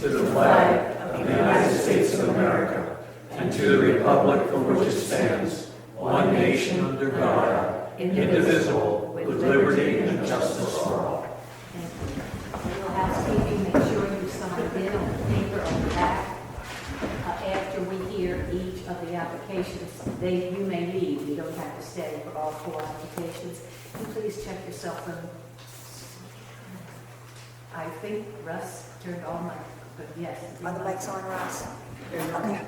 to the flag of the United States of America, and to the republic for which it stands, one nation under God, indivisible, with liberty and justice for all. A little housekeeping, make sure you sign in on the paper on the back. After we hear each of the applications, you may leave. You don't have to stay for all 4 applications. And please check your cell phone. I think Russ turned on my, but yes. Are the mics on, Ross? Okay.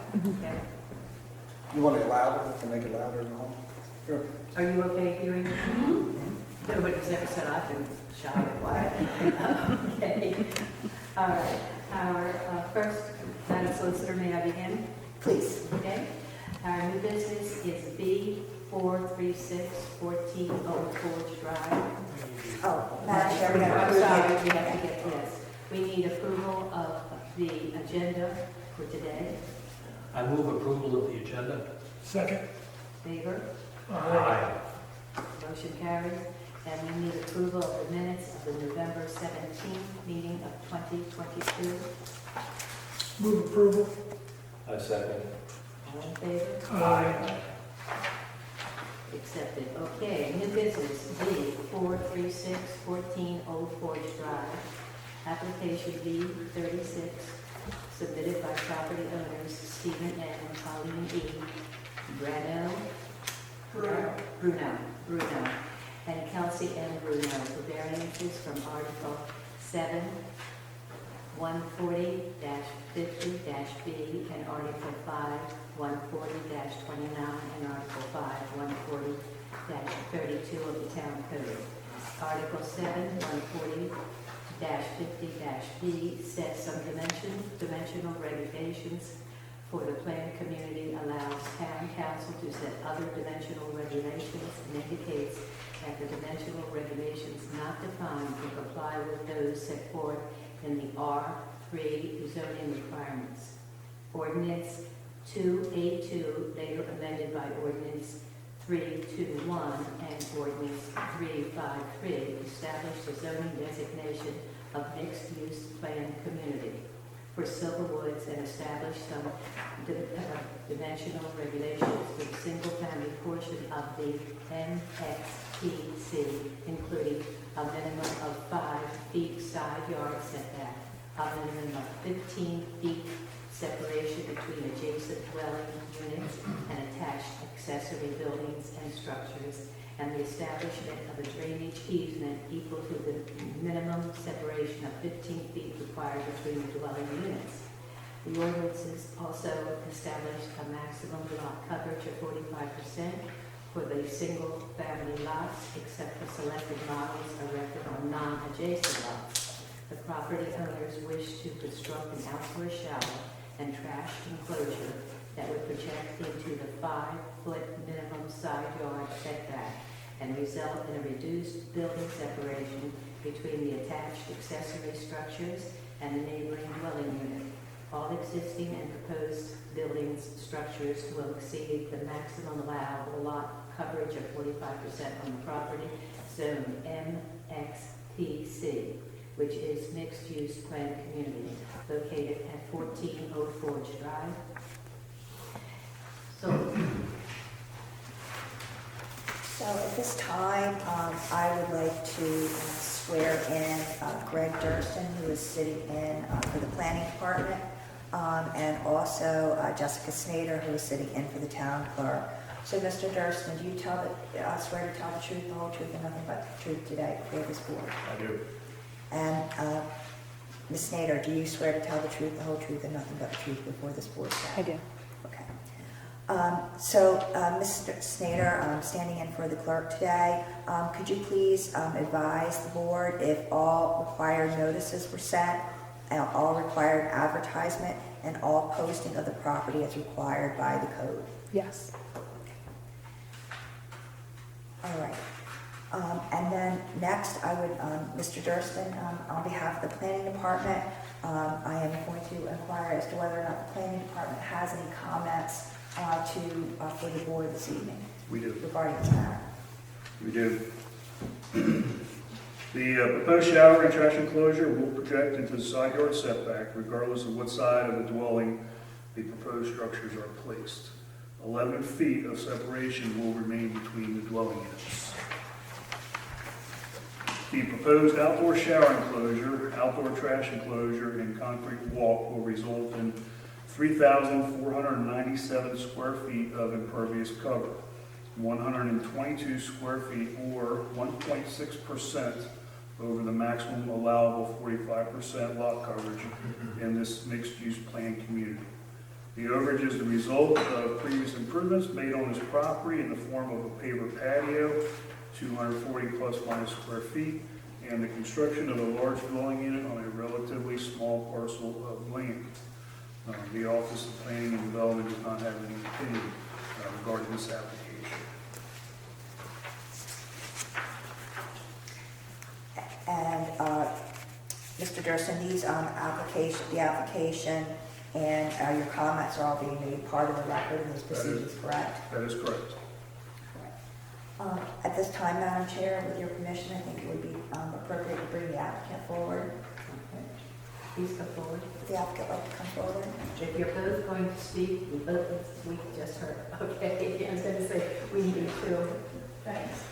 You want it louder, to make it louder in the home? Sure. Are you okay hearing? Nobody's ever said I've been shy or quiet. Okay. All right. Our first, Madam Solicitor, may I begin? Please. Okay. Our new business is B436 14 Old Forge Drive. Oh, Madam Chair, we have I'm to sorry, approve we have to get this. We need approval of the agenda for today. I move approval of the agenda. Second. Favor? Aye. Motion carries. And we need approval of the minutes of the November 17th meeting of 2022. Move approval. I second. All in favor? Aye. Accepted. Okay, new business, B436 14 Old Forge Drive. Application B36, submitted by property owners Stephen N. and Colleen E. Bruno, and Kelsey M. Bruno for variances from Article 7, 140-50-B, and Article 5, 140-29, and Article 5, 140-32 of the Town Code. Article 7, 140-50-B sets some dimensional regulations for the planned community, allows Town Council to set other dimensional regulations, and indicates that the dimensional regulations not defined will comply with those set forth in the R3 zoning requirements. Ordinance 282, later amended by Ordinance 321 and Ordinance 353, established a zoning designation of mixed-use planned community for Silverwoods and established some dimensional regulations for the single-family portion of the MXPC, including a minimum of 5 feet side yard setback, a minimum of 15 feet separation between adjacent dwelling units and attached accessory buildings and structures, and the establishment of a drainage easement equal to the minimum separation of 15 feet required between the dwelling units. The ordinances also established a maximum lot coverage of 45% for the single-family lots, except for selected models erected on non-adjacent lots. The property owners wish to construct an outdoor shower and trash enclosure that would project into the 5-foot minimum side yard setback and result in a reduced building separation between the attached accessory structures and the neighboring dwelling unit. All existing and proposed buildings structures will exceed the maximum allowable lot coverage of 45% on the property zone MXPC, which is mixed-use planned community located at 14 Old Forge Drive. So at this time, I would like to swear in Greg Durston, who is sitting in for the planning department, and also Jessica Snyder, who is sitting in for the town clerk. So Mr. Durston, do you swear to tell the truth, the whole truth, and nothing but the truth today before this board? I do. And Ms. Snyder, do you swear to tell the truth, the whole truth, and nothing but the truth before this board today? I do. Okay. Mr. Snyder, standing in for the clerk today, could you please advise the board if all required notices were sent, and all required advertisement, and all posting of the property as required by the code? Yes. All right. And then next, I would, Mr. Durston, on behalf of the planning department, I am going to inquire as to whether or not the planning department has any comments for the board this evening. We do. Regarding this matter. We do. The proposed shower and trash enclosure will project into the side yard setback regardless of what side of the dwelling the proposed structures are placed. 11 feet of separation will remain between the dwelling units. The proposed outdoor shower enclosure, outdoor trash enclosure, and concrete walk will result in 3,497 square feet of impervious cover, 122 square feet or 1.6% over the maximum allowable 45% lot coverage in this mixed-use planned community. The overage is the result of previous improvements made on this property in the form of a paver patio, 240 plus minus square feet, and the construction of a large dwelling unit on a relatively small parcel of land. The Office of Planning and Development does not have any opinion regarding this application. And Mr. Durston, the application and your comments are all being made part of the record in these proceedings, correct? That is correct. At this time, Madam Chair, with your permission, I think it would be appropriate to bring the applicant forward. Okay. Please come forward. Would the applicant like to come forward? If you're both going to speak, we just heard, okay, I was going to say, we need you too. Thanks.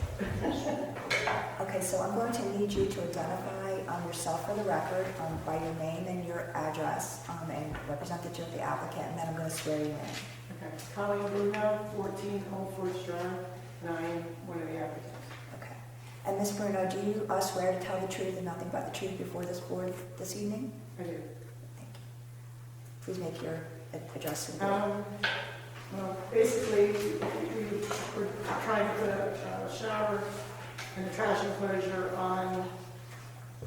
Okay, so I'm going to need you to identify yourself for the record by your name and your address and representative of the applicant, and then I'm going to swear you in. Okay, Colleen Bruno, 14 Old Forest Drive, and I am one of the applicants. Okay. And Ms. Bruno, do you swear to tell the truth and nothing but the truth before this board this evening? I do. Thank you. Please make your address to the board. Well, basically, we were trying to put a shower and a trash enclosure on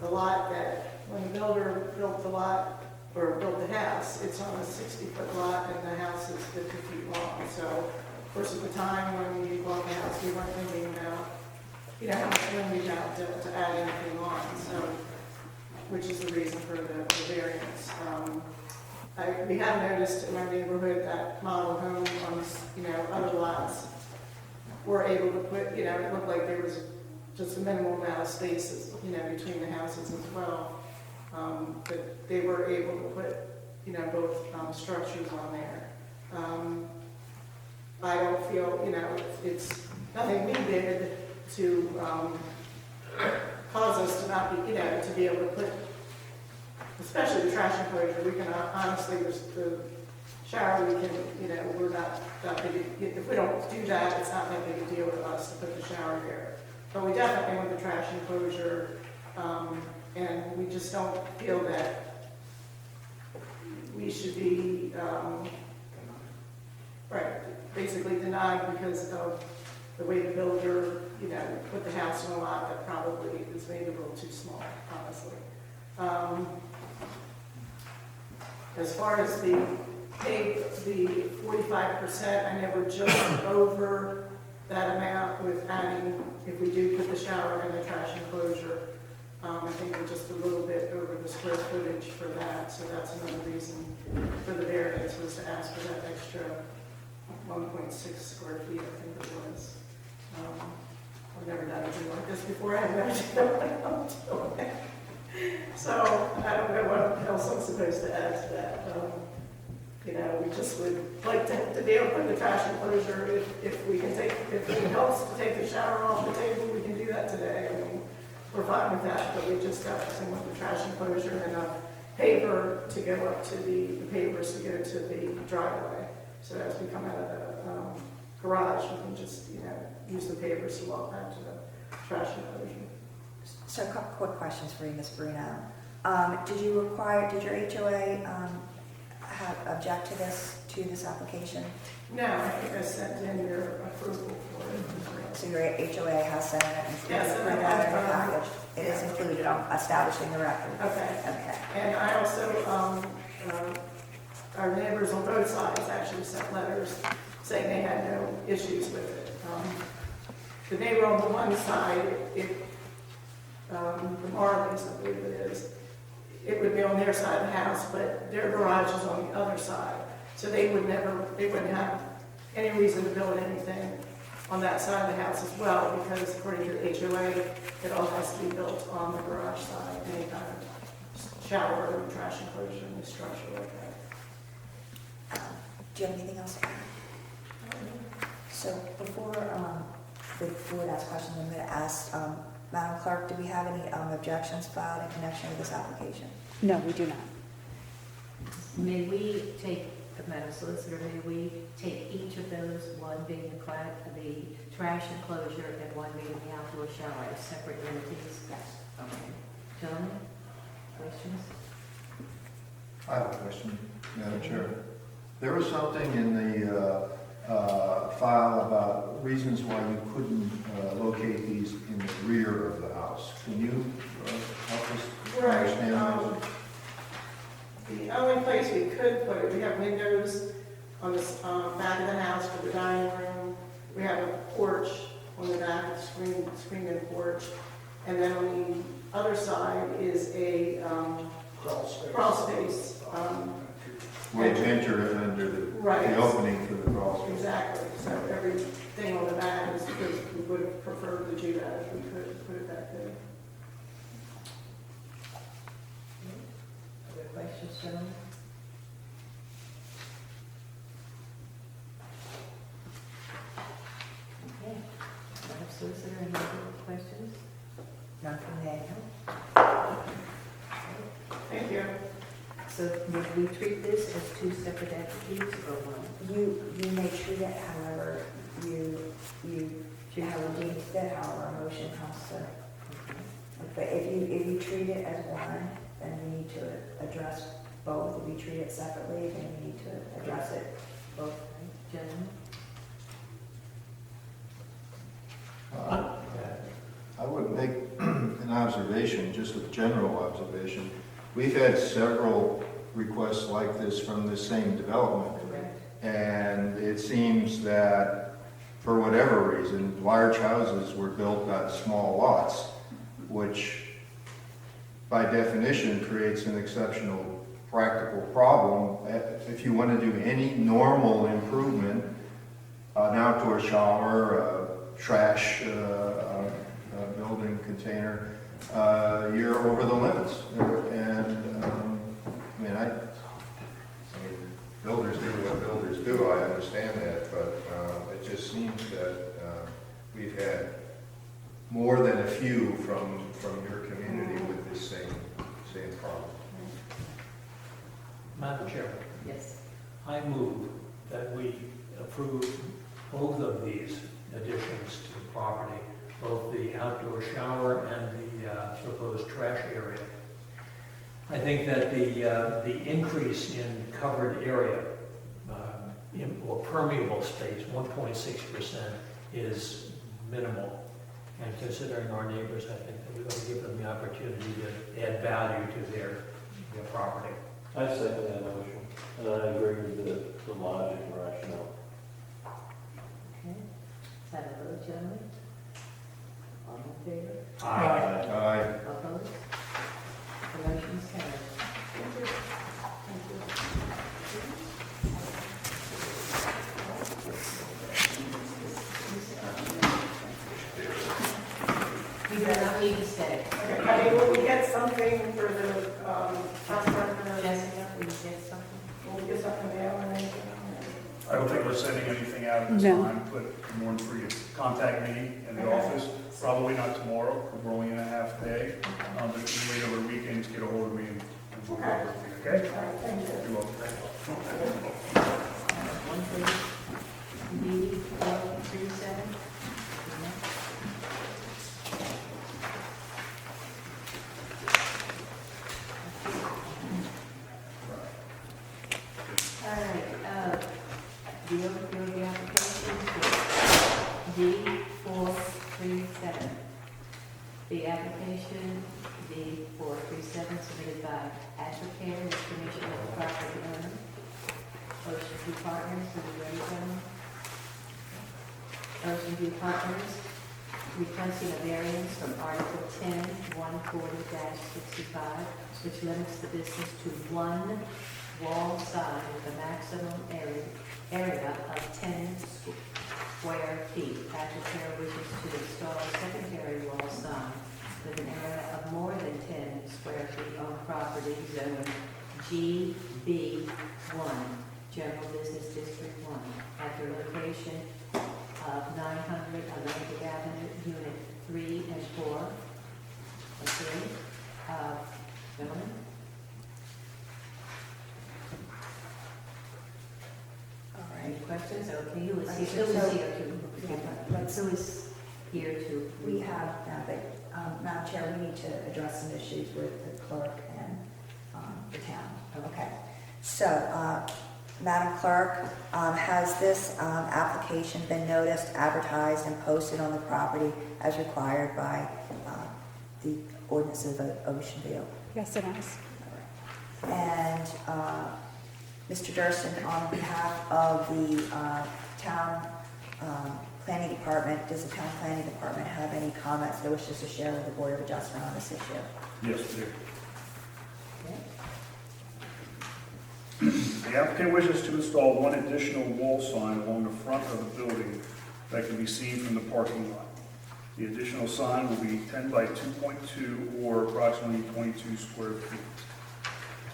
the lot that, when the builder built the lot, or built the house, it's on a 60-foot lot and the house is 50 feet long. So, of course, at the time when we bought the house, we weren't thinking about, how much room we had to add anything on, so, which is the reason for the variance. We have noticed in our neighborhood that model homes on, other lots were able to put, it looked like there was just a minimal amount of spaces, between the houses as well. But they were able to put, both structures on there. I don't feel, it's nothing we did to cause us to not be, to be able to put, especially the trash enclosure. We can honestly, the shower, we can, we're not that big. If we don't do that, it's not that big a deal with us to put the shower there. But we definitely want the trash enclosure, and we just don't feel that we should be, basically denied because of the way the builder, put the house on a lot that probably is maybe a little too small, honestly. As far as the 45%, I never jumped over that amount with adding, if we do put the shower and the trash enclosure. I think we're just a little bit over the square footage for that, so that's another reason for the variance, was to ask for that extra 1.6 square feet, I think it was. I've never done anything like this before. I have no idea what I'm doing. So I don't know what else I'm supposed to add to that. We just would like to be able to put the trash enclosure. If it helps to take the shower off the table, we can do that today. I mean, we're fine with that, but we just got to want the trash enclosure and a paver to go up to the pavers to go to the driveway. So as we come out of the garage, we can just, use the pavers to walk back to the trash enclosure. So a couple quick questions for you, Ms. Bruno. Did your HOA object to this application? No, I think I sent in your approval for it. So your HOA has sent it and Yes, included and I that in have, the package? It is included on establishing the record? Okay. Okay. And I also, our neighbors on both sides actually sent letters saying they had no issues with it. The neighbor on the one side, the Marleys, I believe it is, it would be on their side of the house, but their garage is on the other side. So they wouldn't have any reason to build anything on that side of the house as well, because according to the HOA, it all has to be built on the garage side, any kind of shower or trash enclosure in the structure like that. Do you have anything else to add? So before the board asks questions, I'm going to ask, Madam Clerk, do we have any objections filed in connection with this application? No, we do not. May we take, Madam Solicitor, may we take each of those, one being the trash enclosure and one being the outdoor shower as separate entities? Yes. Okay. Gentlemen, questions? I have a question, Madam Chair. There was something in the file about reasons why you couldn't locate these in the rear of the house. Can you help us understand those? The only place we could put it, we have windows on the back of the house for the dining room. We have a porch on the back, screened-in porch. And then on the other side is a crawl space. Where you enter under Right. the opening for the crawl space. Exactly. So everything on the back is because we would have preferred to do that if we could put it back there. Other questions, gentlemen? Okay. Madam Solicitor, any other questions? None from the Thank you. So would we treat this as two separate entities or one? You may treat it however however deemed fit, however a motion comes to. But if you treat it as one, then we need to address both. If you treat it separately, then we need to address it both. Gentlemen? I would make an observation, just a general observation. We've had several requests like this from the same development. Correct. And it seems that, for whatever reason, large houses were built on small lots, which by definition creates an exceptional practical problem. If you want to do any normal improvement, an outdoor shower, a trash building container, you're over the limits. And I mean, builders do what builders do, I understand that, but it just seems that we've had more than a few from your community with this same problem. Madam Chair, Yes. I move that we approve both of these additions to the property, both the outdoor shower and the proposed trash area. I think that the increase in covered area, or permeable space, 1.6%, is minimal. And considering our neighbors, I think that we ought to give them the opportunity to add value to their property. I second that motion, and I agree with the logic and rationale. Okay. Let's have a vote, gentlemen. All in favor? Aye. Opposed? The motion is carried. Thank you. You do not need to stay. Okay, I mean, will we get something for the house department? Jessica, will you get something? Will we get something mail or anything? I don't think we're sending anything out at this No. time, but you're more than free to contact me in the office. Probably not tomorrow, because we're only in a half day. But if you wait over weekends, get a hold of me and we'll go over it, okay? All right, thank you. You're welcome. One, please. B 437. All right, the overview of the application is D 437. The application, D 437, submitted by Advocare with permission of the property owner. Ocean View Partners, are you ready, gentlemen? Ocean View Partners requesting a variance from Article 10, 140-65, which limits the business to one wall sign with a maximum area of 10 square feet. Applicant wishes to install a secondary wall sign with an area of more than 10 square feet on property zone GB1, General Business District 1, at the location of 900 Atlantic Avenue, Unit 3 and 4. Okay, gentlemen? All Any right. questions? Okay, who is Right, here? Who so- is here to? Yeah, let's- Who is here to? We have, Madam Chair, we need to address some issues with the clerk and the town. Okay. So, Madam Clerk, has this application been noticed, advertised, and posted on the property as required by the ordinances of Ocean View? Yes, it is. And Mr. Durston, on behalf of the town planning department, does the town planning department have any comments they wishes to share with the Board of Adjustment on this issue? Yes, we do. Okay. The applicant wishes to install one additional wall sign along the front of the building that can be seen from the parking lot. The additional sign will be 10 by 2.2 or approximately 22 square feet.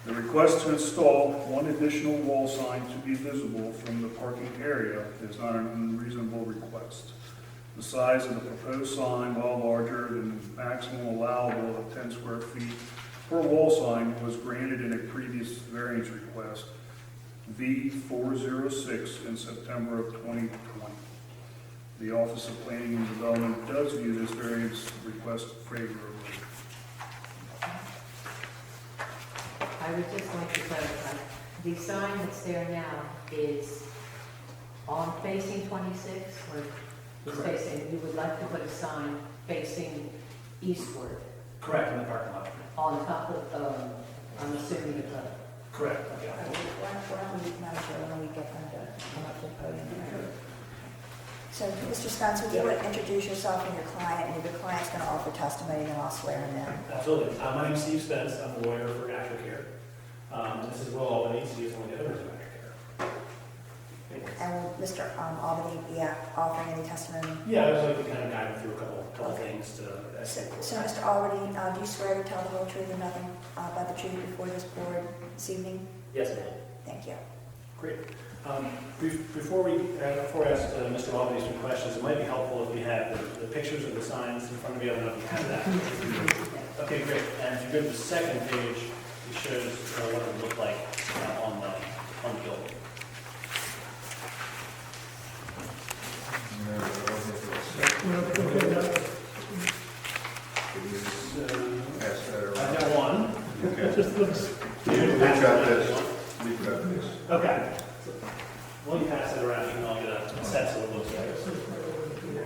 The request to install one additional wall sign to be visible from the parking area is not an unreasonable request. The size of the proposed sign, while larger than the maximum allowable of 10 square feet per wall sign, was granted in a previous variance request, V406, in September of 2020. The Office of Planning and Development does view this variance request favorably. I would just like to clarify, the sign that's there now is on facing 26, or is facing, you would like to put a sign facing eastward Correct, in the parking lot. on top of, I'm assuming the club. Correct, yeah. Why don't we, Madam Chair, why don't we get them to come up to the podium? So, Mr. Spencer, would you want to introduce yourself and your client, and if your client's going to offer testimony, then I'll swear him in. Absolutely. My name's Steve Spence. I'm a lawyer for Natural Care. This is Will Albany. He's one of the owners of Natural Care. And will Mr. Albany be offering any testimony? Yeah, I was like to kind of guide him through a couple things to. So, Mr. Albany, do you swear to tell the whole truth and nothing but the truth before this board this evening? Yes, ma'am. Thank you. Great. Before I ask Mr. Albany some questions, it might be helpful if we had the pictures of the signs in front of you. I don't know if you have that. Okay, great. And if you go to the second page, it shows what it would look like on the building. Pass that I around. have one. Okay. Just looks, We've got this. We've got this. Okay. When you pass it around, you can all get a sense of what it looks like.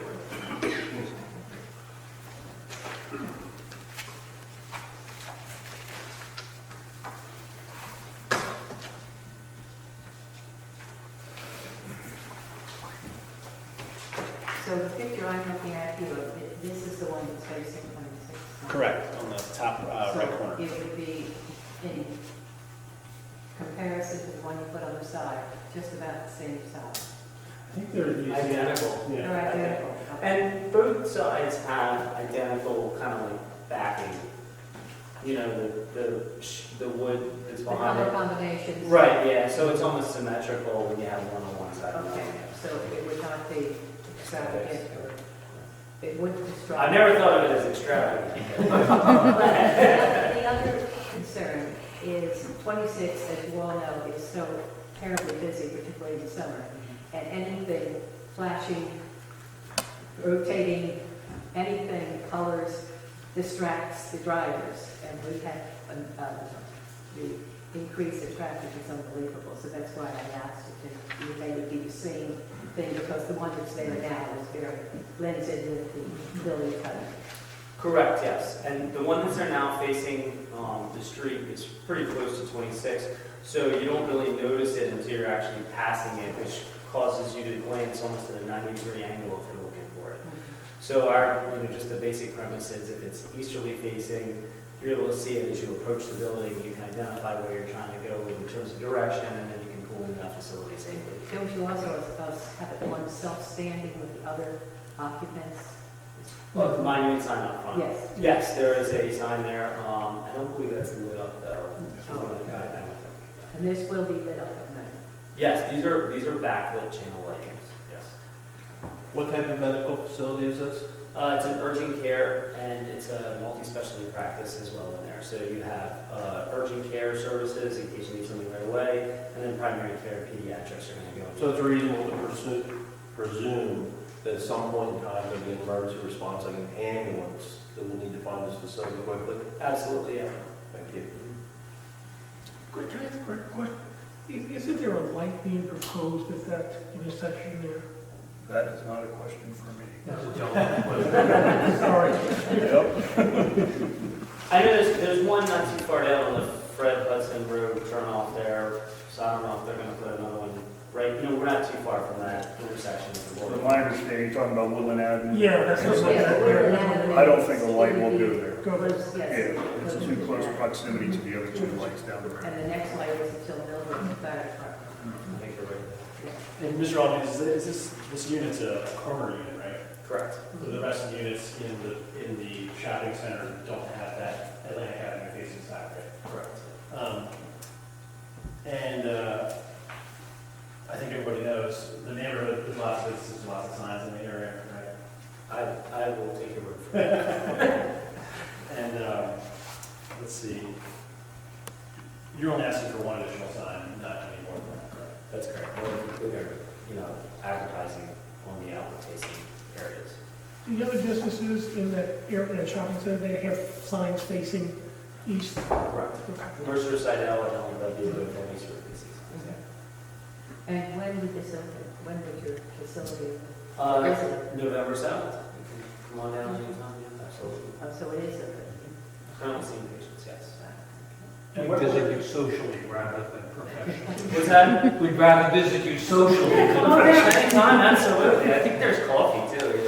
So the picture I'm looking at here, this is the one that's facing 26. Correct, on the top right corner. So it would be in comparison to the one you put on the side, just about the same size. I think they're Identical. Yeah. They're identical. And both sides have identical kind of like backing. You know, the wood that's The behind color it. combinations. Right, yeah, so it's almost symmetrical when you have one on one side. and one on Okay, the other. so it would not be extravagant, or it would destroy. I never thought of it as extravagant. The other concern is 26, as you all know, is so terribly busy, particularly in the summer. And anything flashing, rotating, anything, colors, distracts the drivers. And we've had, the increase in traffic is unbelievable. So that's why I asked if they would be the same thing, because the one that's there now is very blends in with the building code. Correct, yes. And the one that's there now facing the street is pretty close to 26, so you don't really notice it until you're actually passing it, which causes you to glance almost at a 90-degree angle if you're looking for it. So just the basic premise is if it's easterly facing, you're able to see it as you approach the building. You can identify where you're trying to go, which terms of direction, and then you can pull in that facility safely. Don't you also have it one self-standing with the other occupants? Well, my unit sign up front. Yes. Yes, there is a sign there. I don't believe that's lit up though. And this will be lit up at night? Yes, these are backlit channel lightings, yes. What type of medical facility is this? It's an urgent care, and it's a multi-specialty practice as well in there. So you have urgent care services in case you need something right away, and then primary care and pediatrics are going to go. So it's reasonable to presume that at some point in time, there'll be an emergency response, like an ambulance, that will need to find this facility quickly? Absolutely, yeah. Thank you. Quick, can I ask a quick question? Isn't there a light being proposed at that intersection there? That is not a question for me. Sorry. Yep. I know there's one not too far down on the Fred Hudson Road turn off there, so I don't know if they're going to put another one right. We're not too far from that intersection of the From border. my understanding, you're talking about Woodland Avenue? Yeah, that's what Yeah, I don't think a light will go there. Go there. Yes. Yeah, it's too close proximity to the other two lights down the road. And the next light is until Millbrook Fire Department. I think you're right. And Mr. Albany, is this unit's a corner unit, right? Correct. So the rest of the units in the shopping center don't have that Atlantic Avenue facing side, right? Correct. I think everybody knows, the neighborhood, there's lots of businesses, lots of signs in the area, right? I will take your word for it. And, let's see, you're only asking for one additional sign, not any more than that, correct? That's correct. We're advertising on the outward-facing areas. The other businesses in that area, that shopping center, they have signs facing east. Correct. Okay. Mercer, Sidell, and LW, and these sort of pieces. And when would this open? When would your facility open? Is it? November 7th. You can come on down anytime, yeah, absolutely. Oh, so it is open? Currently seeing patients, yes. And We visit you socially rather than professionally. What's that? We'd rather visit you socially than Oh, yeah, professionally. anytime, absolutely. I think there's coffee too. Yeah.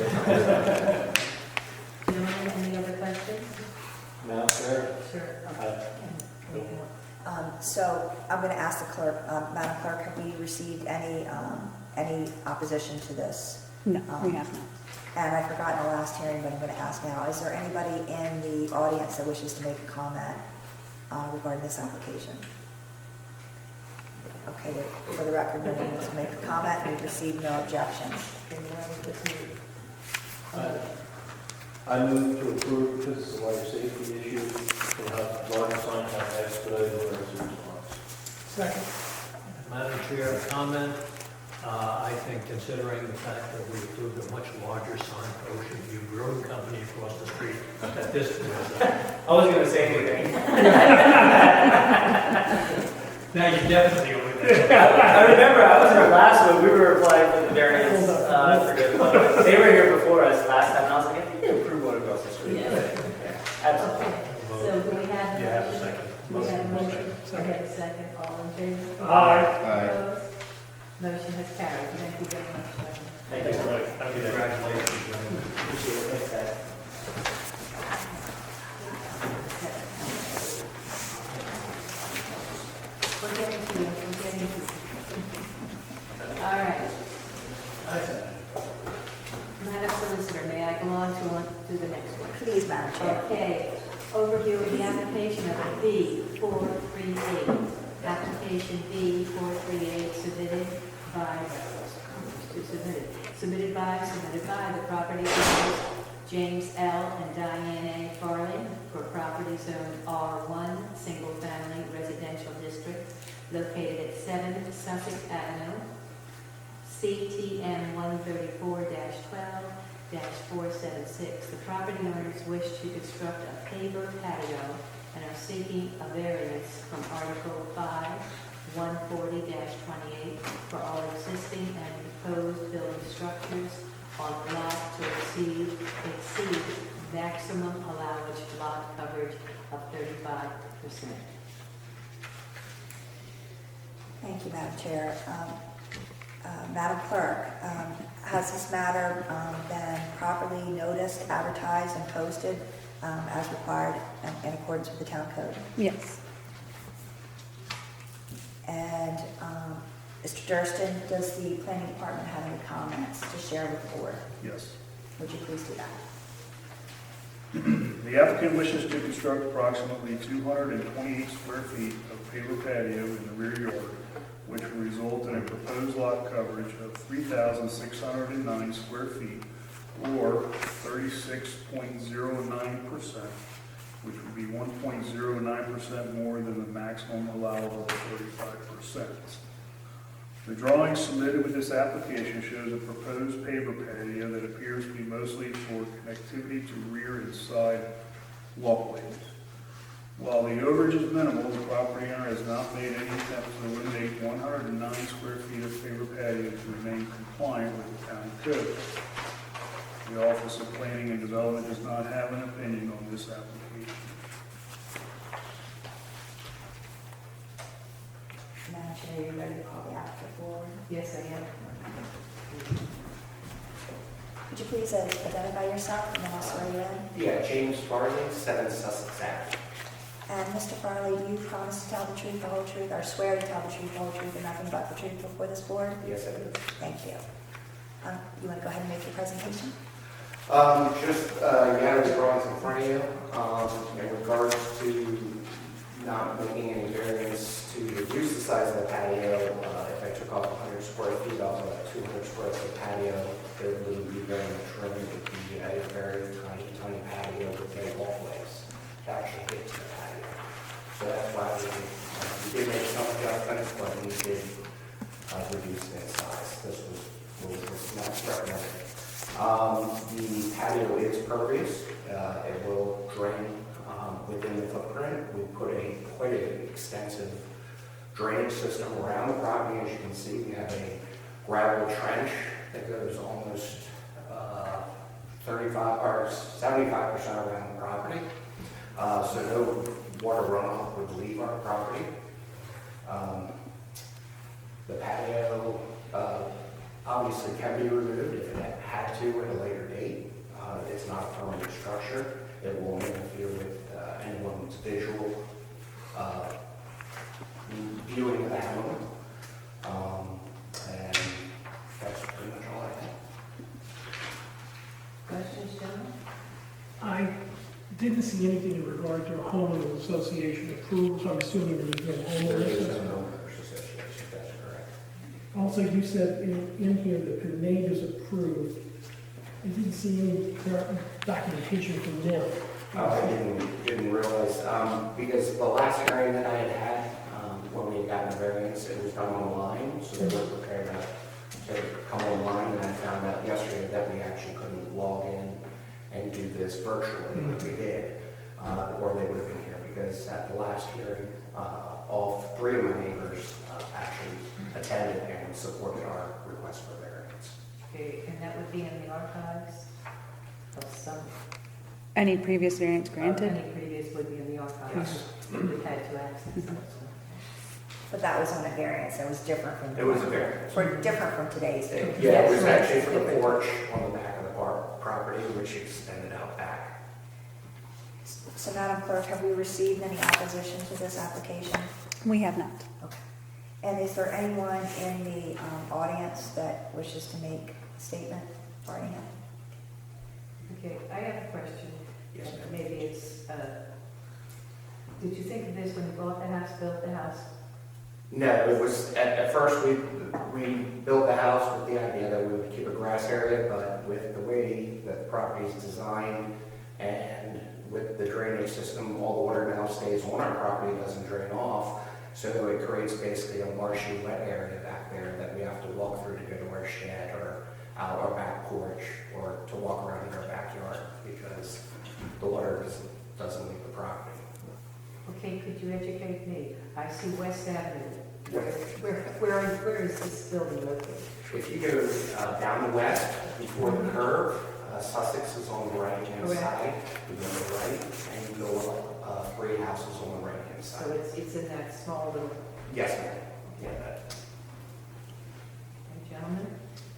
Gentlemen, any other questions? No, sure. Sure. So I'm going to ask the clerk, Madam Clerk, have we received any opposition to this? No, we have not. And I forgot in the last hearing, but I'm going to ask now, is there anybody in the audience that wishes to make a comment regarding this application? Okay, for the record, no one wants to make a comment, we've received no objections. I move to approve because it's a life safety issue and have large sign have expedited emergency response. Second. Madam Chair, a comment. I think considering the fact that we approved a much larger sign for Ocean View Brewing Company across the street, that this was, I wasn't going to say anything. now you definitely over there. I remember I was here last one. We were applying for the variance. I forget what. They were here before us last time, and I was like, I think they approved one across the street. Yeah. Yeah, absolutely. So do we have? You have a second. Do we have a motion? We have a second, all in favor? Aye. Opposed? Motion has carried. Thank you very much. Thank you. Have a good day. Congratulations, Jim. Appreciate it. Thanks, guys. We're getting to you, we're getting to you. All right. Madam Solicitor, may I go on to the next one? Please, Madam Chair. Okay, overview of the application of B438. Application B438 submitted by the property owners James L. and Diane A. Farley for property zone R1, single family residential district located at 7 Sussex Avenue, CTM 134-12-476. The property owners wish to construct a paver patio and are seeking a variance from Article 5, 140-28 for all existing and proposed building structures on the lot to exceed maximum allowed lot coverage of 35%. Thank you, Madam Chair. Madam Clerk, has this matter been properly noticed, advertised, and posted as required in accordance with the town code? Yes. And Mr. Durston, does the planning department have any comments to share with the board? Yes. Would you please do that? The applicant wishes to construct approximately 228 square feet of paver patio in the rear yard, which will result in a proposed lot coverage of 3,609 square feet, or 36.09%, which would be 1.09% more than the maximum allowable of 35%. The drawing submitted with this application shows a proposed paver patio that appears to be mostly for connectivity to rear and side walkways. While the overage is minimal, the property owner has not made any attempt to eliminate 109 square feet of paver patio to remain compliant with the county code. The Office of Planning and Development does not have an opinion on this application. Madam Chair, are you ready to call the applicant forward? Yes, I am. Could you please identify yourself and then I'll swear you in? Yeah, James Farley, 7 Sussex Ave. And Mr. Farley, do you promise to tell the truth, the whole truth, or swear to tell the truth, the whole truth, and nothing but the truth before this board? Yes, I do. Thank you. You want to go ahead and make your presentation? You have the drawings in front of you. In regards to not making any variance to reduce the size of the patio, if I took off 100 square feet off of a 200 square foot patio, there wouldn't be very much room. It would be a very tiny patio with no walkways to actually get to the patio. So that's why we did make some adjustments, but we did reduce it in size. This was not recommended. The patio is pervious. It will drain within the footprint. We put quite an extensive drainage system around the property. As you can see, we have a gravel trench that goes almost 35 or 75% around the property. So no water runoff would leave our property. The patio obviously can be removed if it had to at a later date. It's not a permanent structure. It won't interfere with anyone's visual viewing of the home. And that's pretty much all I have. Questions, gentlemen? I didn't see anything in regard to a homeowners association approval, so I'm assuming there is no There homeowners is association. no owners association, that's correct. Also, you said in here that the neighbors approved. I didn't see any documentation from them. I didn't realize, because the last hearing that I had when we had gotten the variance, it was done online, so they were prepared to come online, and I found out yesterday that we actually couldn't log in and do this virtually, but we did, or they would have been here, because at the last hearing, all 3 of my neighbors actually attended and supported our request for variance. Okay, and that would be in the archives of some, Any previous variance granted? any previous would be in the archives. We had to access those. But that was on a variance, it was different from. It was a variance. Different from today's. Yeah, it was actually for the porch on the back of the property, which extended out back. So Madam Clerk, have we received any opposition to this application? We have not. Okay. And is there anyone in the audience that wishes to make a statement or anything? Okay, I have a question. Yes, ma'am. Maybe it's, did you think of this when you bought the house, built the house? No, it was, at first, we built the house with the idea that we would keep a grass area, but with the way that the property is designed and with the drainage system, all the water now stays on our property, doesn't drain off. So it creates basically a marshy wet area back there that we have to walk through to go to our shed or out our back porch or to walk around in our backyard because the water doesn't leave the property. Okay, could you educate me? I see West Avenue. Where is this building located? If you go down the west before the curve, Sussex is on the right-hand Correct. side. You go to the right, and you go up 3 houses on the right-hand So side. it's in that small little, Yes, ma'am. Yeah. gentlemen?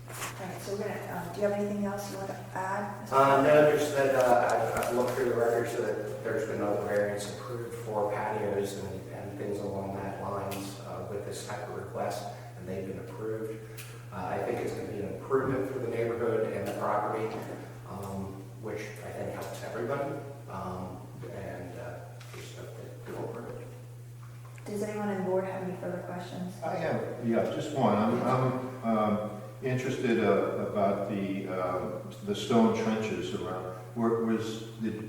All right, so we're gonna, do you have anything else you want to add? No, just that I've looked through the records so that there's been other variants approved for patios and things along that lines with this approved. I think it's going to be an improvement for the neighborhood and the property, which I think helps everybody. Just hope that it'll approve it. Does anyone on the board have any further questions? I have, yeah, just one. I'm interested about the stone trenches around.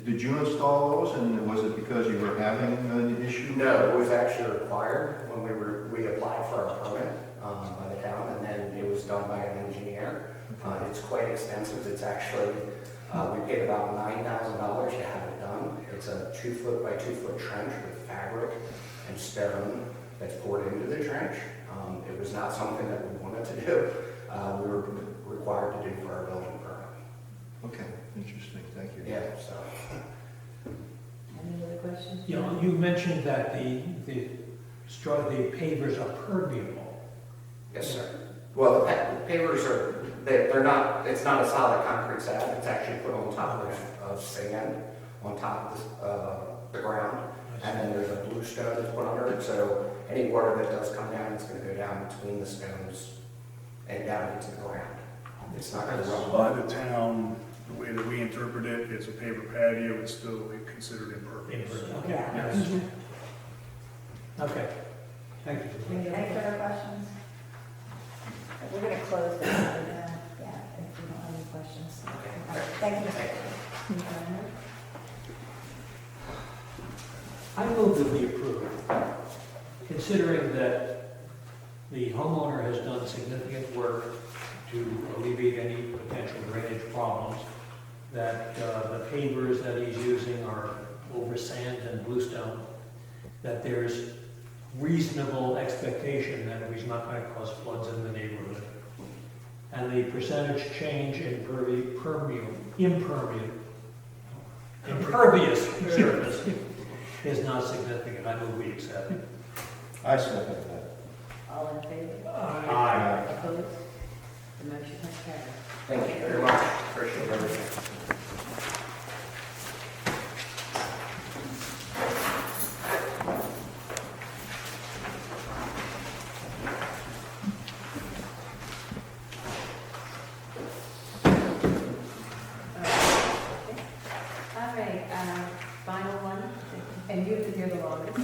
Did you install those, and was it because you were having an issue? No, it was actually required when we applied for a permit by the town, and then it was done by an engineer. It's quite expensive. It's actually, we paid about $9,000 to have it done. It's a 2-foot by 2-foot trench with fabric and stone that's poured into the trench. It was not something that we wanted to do. We were required to do for our building permit. Okay, interesting, thank you. Yeah, so. Any other questions? You know, you mentioned that the pavers are permeable. Yes, sir. Well, the pavers are, they're not, it's not a solid concrete slab. It's actually put on top of sand, on top of the ground. And then there's a blue stone that's put under it. So any water that does come down, it's going to go down between the stones and down into the ground. It's not going to run. By the town, the way that we interpret it, it's a paper patio, it's still considered impervious. Okay. Yeah. Yes. Okay. Thank you. Any further questions? We're going to close this. Yeah, if you don't have any questions. Okay. Thank you, Mr. Chairman. I move that we approve, considering that the homeowner has done significant work to alleviate any potential drainage problems, that the pavers that he's using are over sand and bluestone, that there's reasonable expectation that he's not going to cause floods in the neighborhood, and the percentage change in impervious surface is not significant. I move we accept it. I second that. All in favor? Aye. Opposed? The motion has carried. Thank you very much. Appreciate everything. All right, final one, and you've been here the longest.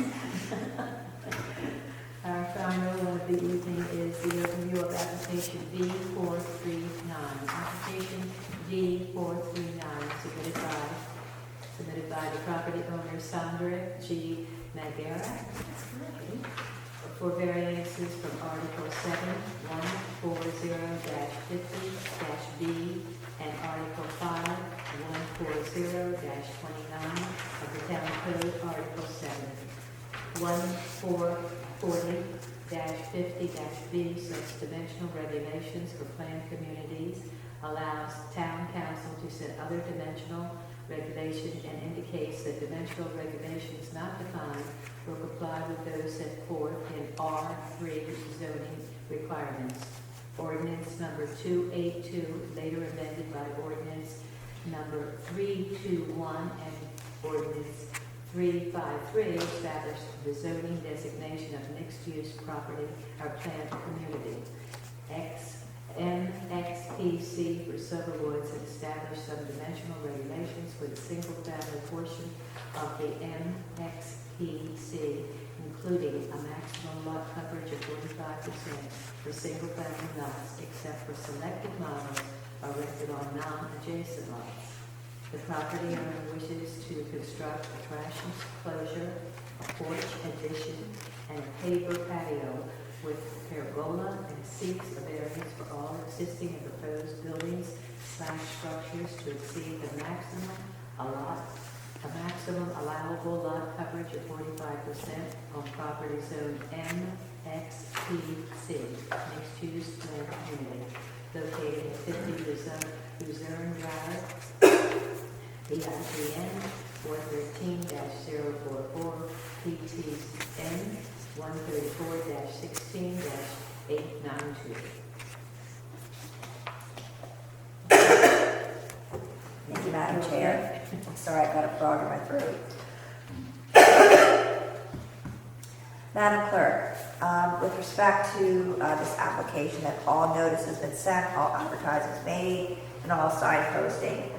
Our final one of the evening is the overview of application D439. Application D439 submitted by the property owner Sandra G. Magera for variances from Article 7, 140-50-B and Article 5, 140-29 of the Town Code, Article 7. 140-50-B, such dimensional regulations for planned communities, allows town council to set other dimensional regulations and indicates that dimensional regulations not defined will comply with those set forth in R3 zoning requirements. Ordinance number 282, later amended by ordinance number 321 and ordinance 353, established the zoning designation of mixed-use property or planned community. MXPC for Silverwoods and established some dimensional regulations for the single-family portion of the MXPC, including a maximum lot coverage of 45% for single-family lots, except for selected models erected on non-adjacent lots. The property owner wishes to construct a trash enclosure, a porch addition, and a paver patio with pergola and seeks a variance for all existing and proposed buildings/structures to exceed the maximum allowable lot coverage of 45% on property zone MXPC, mixed-use planned community, located at 50 Luzerne Drive, PIPN 413-044, PTN 134-16-892. Thank you, Madam Chair. I'm sorry, I've got a frog in my throat. Madam Clerk, with respect to this application, that all notice has been sent, all advertisements made, and all sign posting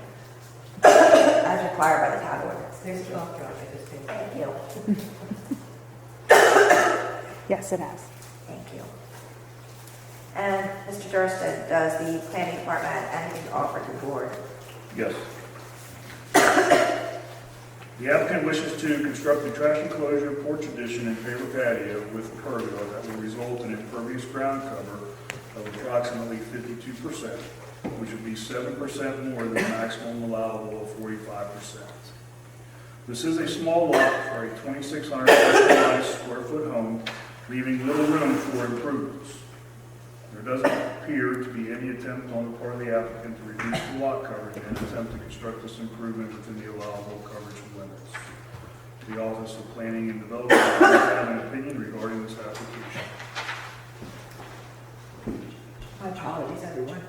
as required by the town ordinance. There's a golf drop at this page. Thank you. Yes, it has. Thank you. And Mr. Durston, does the planning department have anything to offer to the board? Yes. The applicant wishes to construct a trash enclosure porch addition and paver patio with pergola that will result in impervious ground cover of approximately 52%, which would be 7% more than the maximum allowable of 45%. This is a small lot for a 2,659 square foot home, leaving little room for improvements. There doesn't appear to be any attempt on the part of the applicant to reduce the lot coverage in an attempt to construct this improvement within the allowable coverage limits. The Office of Planning and Development does not have an opinion regarding this application. My apologies, everyone.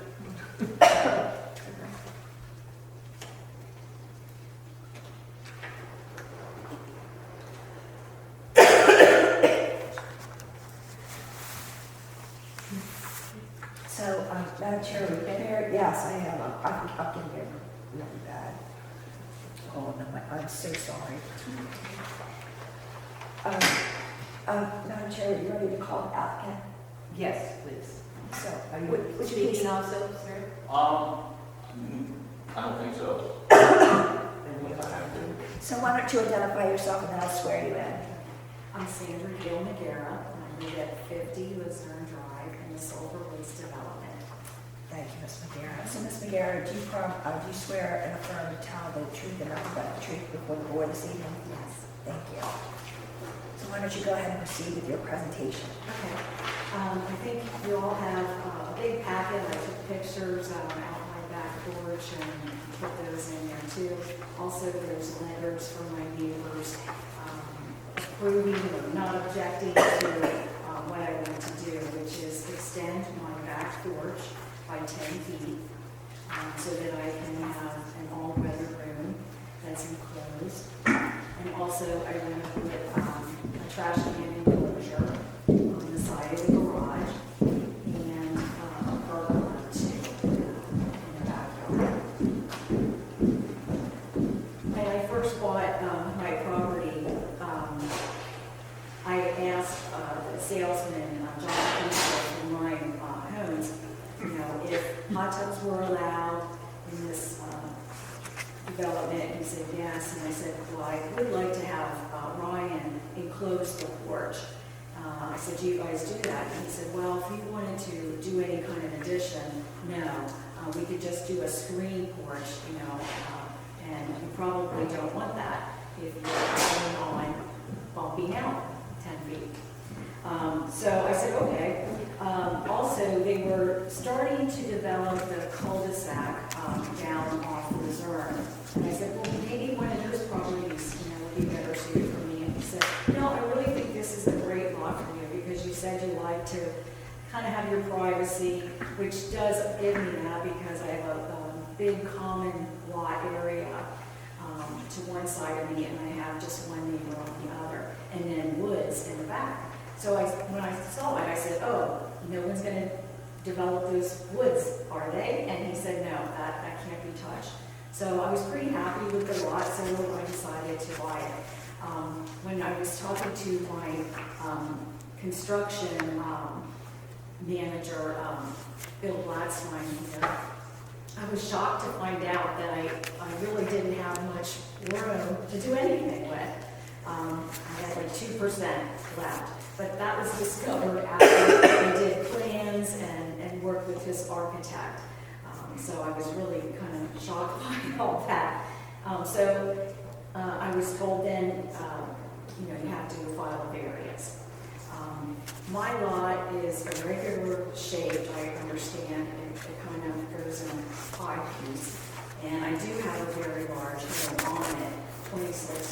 So, Madam Chair, we've been here, yes, I am, I'm getting here really bad. Oh, no, I'm so sorry. Madam Chair, are you ready to call the applicant? Yes, please. So, Are you would you please? speaking also, sir? I don't think so. Then we don't have to. So why don't you identify yourself and then I'll swear you in. I'm Sandra Gill McGarrett, and I live at 50 Luzerne Drive in the Silver Woods Development. Thank you, Ms. McGarrett. So, Ms. McGarrett, do you swear and affirm to tell the truth and nothing but the truth before the board this evening? Yes. Thank you. So why don't you go ahead and proceed with your presentation? Okay. I think you all have a big packet. I took pictures out my back porch and put those in there too. Also, there's letters from my neighbors approving or not objecting to what I want to do, which is extend my back porch by 10 feet so that I can have an all-weather room that's enclosed. And also, I want to put a trash can enclosure on the side of the garage and a pergola too in the backyard. When I first bought my property, I asked the salesman, John from Ryan Homes, if hot tubs were allowed in this development. He said yes, and I said, well, I would like to have Ryan enclose the porch. I said, do you guys do that? And he said, well, if you wanted to do any kind of addition, no. We could just do a screen porch, and you probably don't want that if you're planning on bumping out 10 feet. So I said, okay. Also, they were starting to develop the cul-de-sac down off Luzerne. And I said, well, maybe one of those properties, would be better suited for me. And he said, no, I really think this is a great lot for you because you said you like to kind of have your privacy, which does give me that because I have a big common lot area to one side of me and I have just one neighbor on the other, and then woods in the back. So when I saw it, I said, oh, no one's going to develop those woods, are they? And he said, no, that can't be touched. So I was pretty happy with the lot, so I decided to buy it. When I was talking to my construction manager, Bill Gladstein here, I was shocked to find out that I really didn't have much room to do anything with. I had like 2% left. But that was discovered after I did plans and worked with his architect. So I was really kind of shocked by all that. So I was told then, you have to file a variance. My lot is irregular shaped, I understand. It kind of goes in 5 feet. And I do have a very large home on it, 26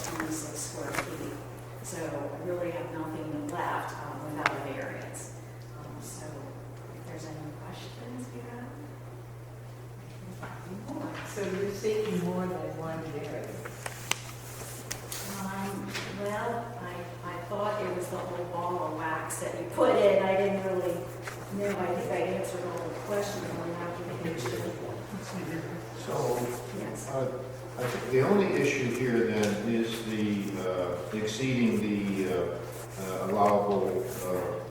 square feet. So I really have nothing left without a variance. So if there's any questions you have? So you're seeking more than one variance? Well, I thought it was the whole ball put in, I didn't really know, I think I answered all the questions on the application. So, Yes. I think the only issue here then is the exceeding the allowable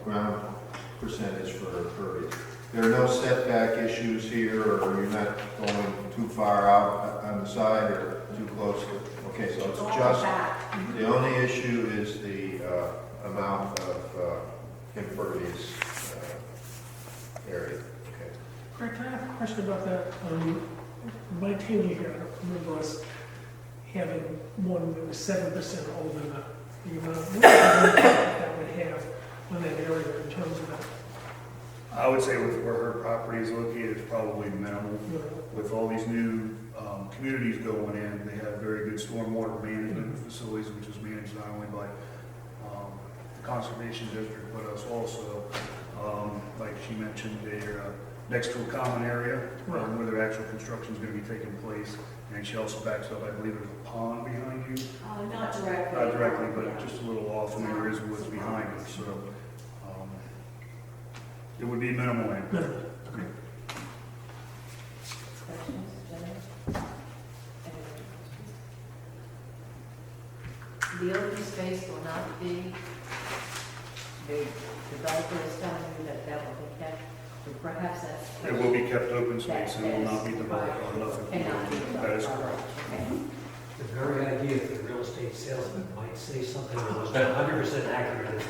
ground percentage for impervious. There are no setback issues here, or you're not going too far out on the side or too close to, okay, so it's All just, back. the only issue is the amount of impervious area. Okay. Greg, can I have a question about that? My tenure here, I don't remember us having one that was 7% older than the amount of that would have on that area in terms of that. I would say with where her property is located, it's probably minimal. You know, With all these new communities going in, they have very good stormwater management facilities, which is managed not only by the Conservation District, but us also. Like she mentioned, they're next to a common area where their actual construction is going to be taking place. And she also backs up, I believe there's a pond behind you. Not directly. Not directly, but Yeah. just a little off, and there is woods behind it, so it would be minimal impact. Questions, gentlemen? The open space will not be, the developer is telling you that that will be kept, or perhaps that's. It will be kept open space and will not be developed or nothing. Cannot be developed. That is All correct. right, okay. The very idea that the real estate salesman might say something that was 100% accurate.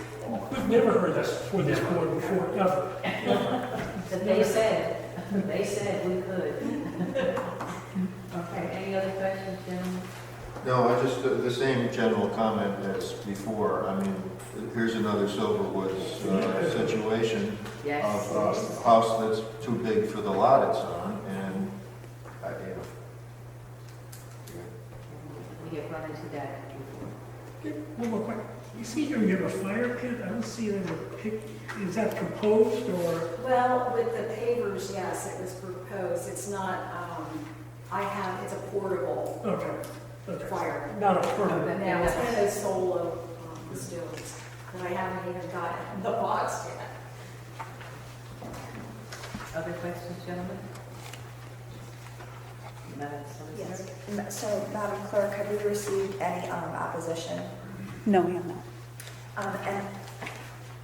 We've never heard this before this board before, ever. But they said we could. Okay, any other questions, gentlemen? No, I just, the same general comment as before. I mean, here's another Silverwoods situation Yes. of a house that's too big for the lot it's on, and, We have run into that before. One more question. You see here, you have a fire pit, I don't see it in the pic, is that proposed or? Well, with the pavers, yes, it was proposed. It's not, it's a portable Okay. fire. Not a permanent. Now, it's one of those solo stills that I haven't even gotten the box yet. Other questions, gentlemen? Madam Solicitor? Yes. So, Madam Clerk, have we received any opposition? No, we have not. And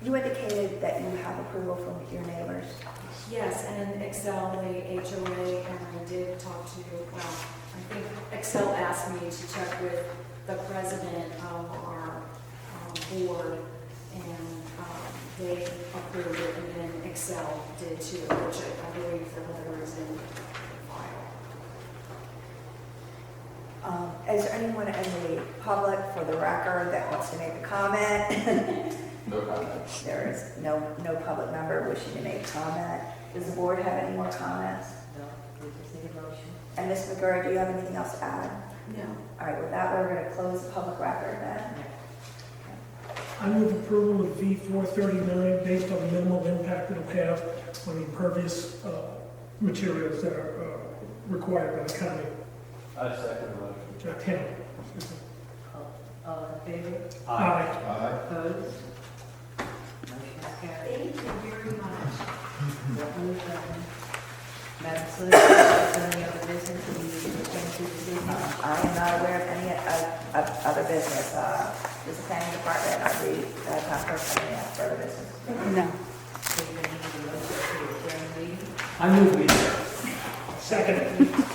you indicated that you have approval from your neighbors. Yes, and Excel, the HOA, and I did talk to, I think Excel asked me to check with the president of our board, and they approved it, and then Excel did too, which I believe the letter is in the file. Is there anyone in the public, for the record, that wants to make a comment? No comment. There is no public member wishing to make a comment. Does the board have any more comments? No, we just need a motion. And Ms. McGurr, do you have anything else to add? No. All right, with that, we're going to close the public record then. I move approval of V439 based on the minimal impact it'll have on the impervious materials that are required by the county. I second the motion. Town. All in favor? Aye. Aye. Opposed? Motion is carried. Thank you very much. Welcome, gentlemen. Madam Solicitor, is there any other business that we need to attend to this evening? I am not aware of any other business. Does the planning department, are we, town clerk, have any further business? No. We're going to need a motion to adjourn the meeting. I move we adjourn. Second.